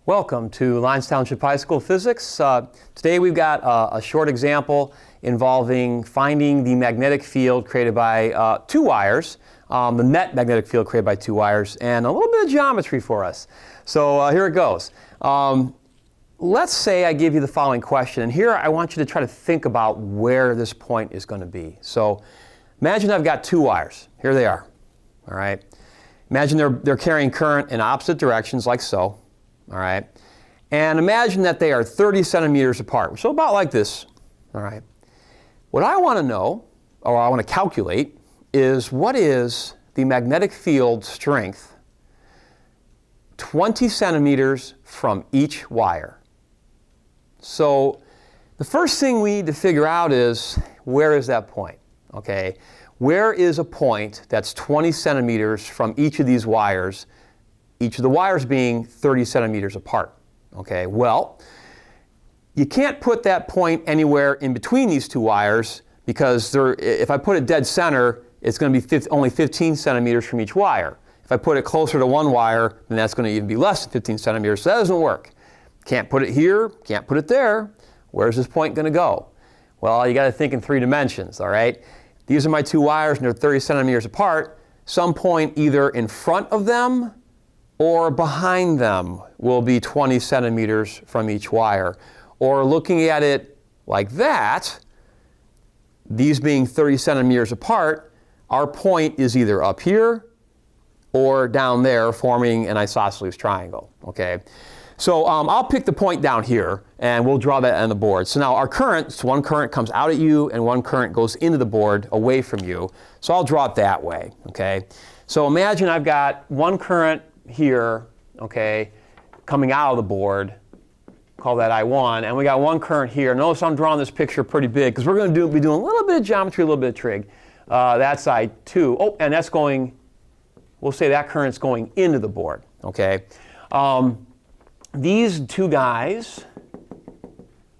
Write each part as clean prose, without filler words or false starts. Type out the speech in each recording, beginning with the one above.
Welcome to Lyons Township High School Physics. Today we've got a short example involving finding the magnetic field created by two wires, the net magnetic field created by two wires, and a little bit of geometry for us. So here it goes. Let's say I give you the following question, and here I want you to try to think about where this point is going to be. So imagine I've got two wires. Here they are. All right. Imagine they're carrying current in opposite directions like so. All right, and imagine that they are 30 centimeters apart, so about like this. All right, what I want to know, or I want to calculate, is what is the magnetic field strength 20 centimeters from each wire. So the first thing we need to figure out is, where is that point? Okay, where is a point that's 20 centimeters from each of these wires? Each of the wires being 30 centimeters apart. Okay, well, you can't put that point anywhere in between these two wires because if I put it dead center, it's going to be only 15 centimeters from each wire. If I put it closer to one wire, then that's going to even be less than 15 centimeters, so that doesn't work. Can't put it here, can't put it there. Where's this point going to go? Well, you got to think in three dimensions, all right? These are my two wires and they're 30 centimeters apart. Some point either in front of them or behind them will be 20 centimeters from each wire. Or looking at it like that, these being 30 centimeters apart, our point is either up here or down there, forming an isosceles triangle. Okay, so I'll pick the point down here and we'll draw that on the board. So now our current, one current comes out at you and one current goes into the board away from you. So I'll draw it that way. Okay, so imagine I've got one current here, okay, coming out of the board, call that I1, and we got one current here. Notice I'm drawing this picture pretty big because we're going to be doing a little bit of geometry, a little bit of trig. That's I2. Oh, and that's going, we'll say that current's going into the board, okay. These two guys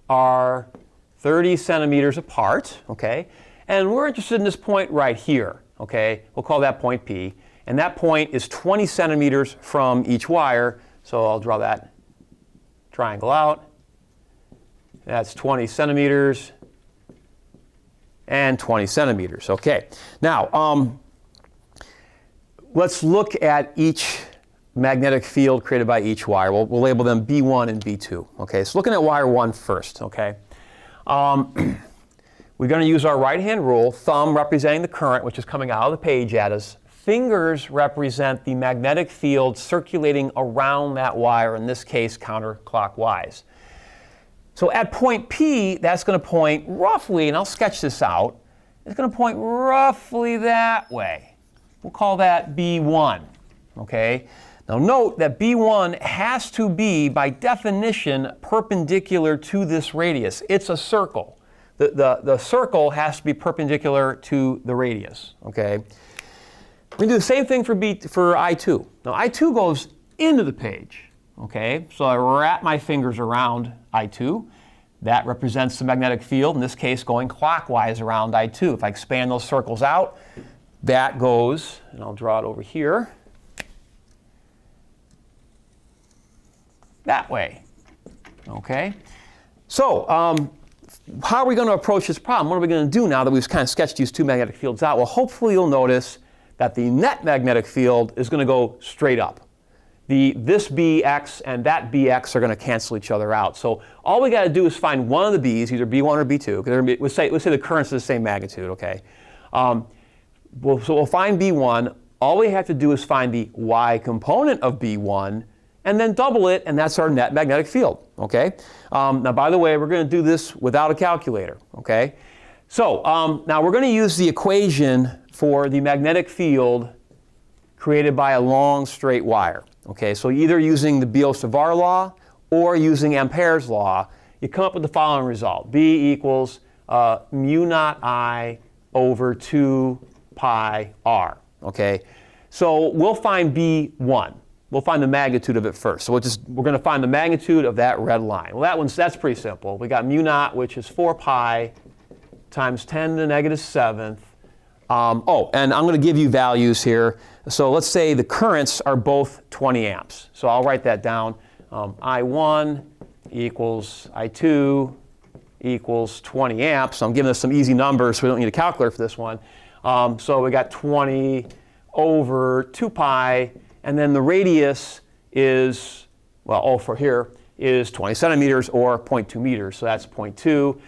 are 30 centimeters apart, okay, and we're interested in this point right here, okay. We'll call that point P. And that point is 20 centimeters from each wire, so I'll draw that triangle out. That's 20 centimeters and 20 centimeters. Okay, now let's look at each magnetic field created by each wire. We'll label them B1 and B2. Okay, so looking at wire 1 first. Okay, we're going to use our right-hand rule, thumb representing the current, which is coming out of the page at us. Fingers represent the magnetic field circulating around that wire, in this case counterclockwise. So at point P, that's going to point roughly, and I'll sketch this out, it's going to point roughly that way. We'll call that B1. Okay? Now note that B1 has to be, by definition, perpendicular to this radius. It's a circle. The circle has to be perpendicular to the radius. Okay? We do the same thing for I2. Now I2 goes into the page, okay? So I wrap my fingers around I2. That represents the magnetic field, in this case going clockwise around I2. If I expand those circles out, that goes, and I'll draw it over here, that way, okay? So how are we going to approach this problem? What are we going to do now that we've kind of sketched these two magnetic fields out? Well, hopefully you'll notice that the net magnetic field is going to go straight up. This BX and that BX are going to cancel each other out. So all we got to do is find one of the B's, either B1 or B2, because let's say the currents are the same magnitude, okay? So we'll find B1. All we have to do is find the Y component of B1 and then double it, and that's our net magnetic field, okay? Now, by the way, we're going to do this without a calculator, okay? So now we're going to use the equation for the magnetic field created by a long straight wire. Okay, so either using the Biot-Savart law or using Ampere's law, you come up with the following result. B equals mu naught I over 2 pi r. Okay, so we'll find B1. We'll find the magnitude of it first. So we're going to find the magnitude of that red line. Well, that's pretty simple. We got mu naught, which is 4 pi times 10 to the negative 7th. And I'm going to give you values here. So let's say the currents are both 20 amps. So I'll write that down. I1 equals I2 equals 20 amps. So I'm giving us some easy numbers, so we don't need a calculator for this one. So we got 20 over 2 pi, and then the radius is, well, O for here, is 20 centimeters or 0.2 meters. So that's 0.2.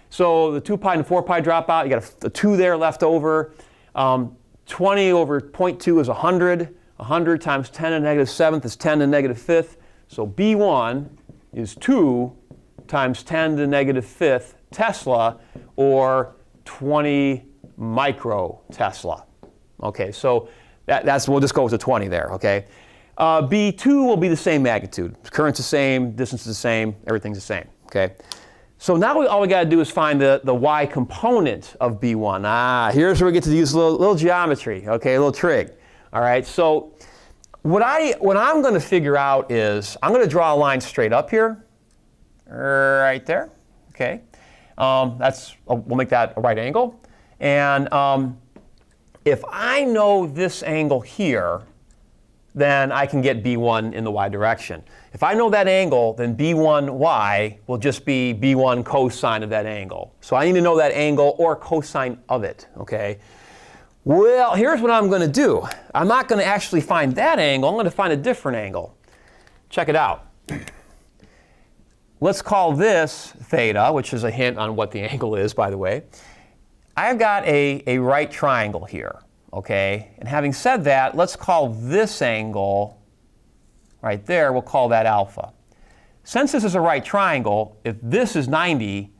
So the 2 pi and 4 pi drop out. You got a 2 there left over. 20 over 0.2 is 100. 100 times 10 to the negative 7th is 10 to the negative 5th. So B1 is 2 times 10 to the negative 5th Tesla, or 20 micro Tesla. Okay, so we'll just go with the 20 there, okay? B2 will be the same magnitude. Current's the same, distance is the same, everything's the same, okay? So now all we got to do is find the y component of B1. Here's where we get to use a little geometry, okay, a little trig. All right, so what I'm going to figure out is I'm going to draw a line straight up here, right there, okay? We'll make that a right angle. And if I know this angle here, then I can get B1 in the y direction. If I know that angle, then B1y will just be B1 cosine of that angle. So I need to know that angle or cosine of it, okay? Well, here's what I'm going to do. I'm not going to actually find that angle. I'm going to find a different angle. Check it out. Let's call this theta, which is a hint on what the angle is, by the way. I've got a right triangle here, okay? And having said that, let's call this angle right there, we'll call that alpha. Since this is a right triangle, if this is 90,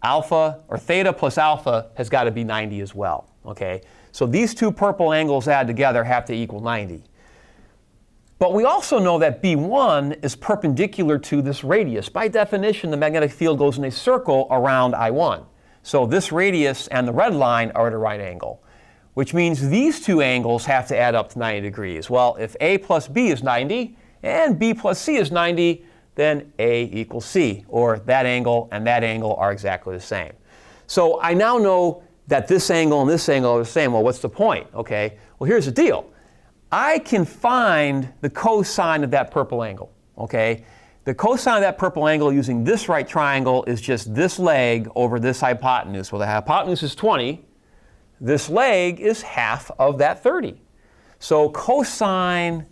alpha, or theta plus alpha, has got to be 90 as well, okay? So these two purple angles added together have to equal 90. But we also know that B1 is perpendicular to this radius. By definition, the magnetic field goes in a circle around I1. So this radius and the red line are at a right angle, which means these two angles have to add up to 90 degrees. Well, if A plus B is 90 and B plus C is 90, then A equals C, or that angle and that angle are exactly the same. So I now know that this angle and this angle are the same. Well, what's the point? Okay, well, here's the deal. I can find the cosine of that purple angle, okay? The cosine of that purple angle using this right triangle is just this leg over this hypotenuse. Well, the hypotenuse is 20. This leg is half of that 30. So cosine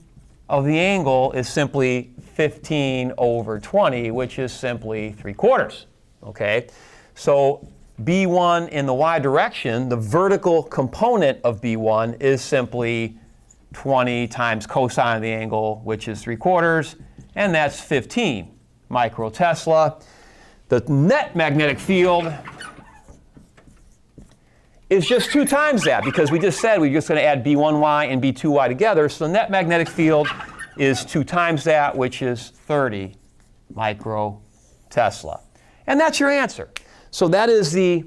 of the angle is simply 15 over 20, which is simply 3/4, okay? So B1 in the y direction, the vertical component of B1 is simply 20 times cosine of the angle, which is 3/4, and that's 15 microtesla. The net magnetic field is just 2 times that, because we just said we're just going to add B1y and B2y together, so the net magnetic field is 2 times that, which is 30 microtesla. And that's your answer. So that is the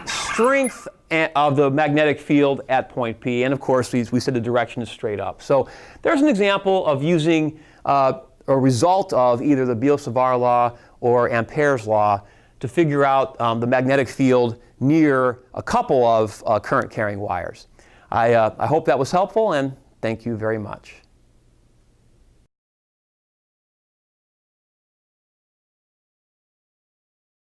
strength of the magnetic field at point P, and of course we said the direction is straight up. So there's an example of using a result of either the Biot-Savart law or Ampere's law to figure out the magnetic field near a couple of current carrying wires. I hope that was helpful, and thank you very much.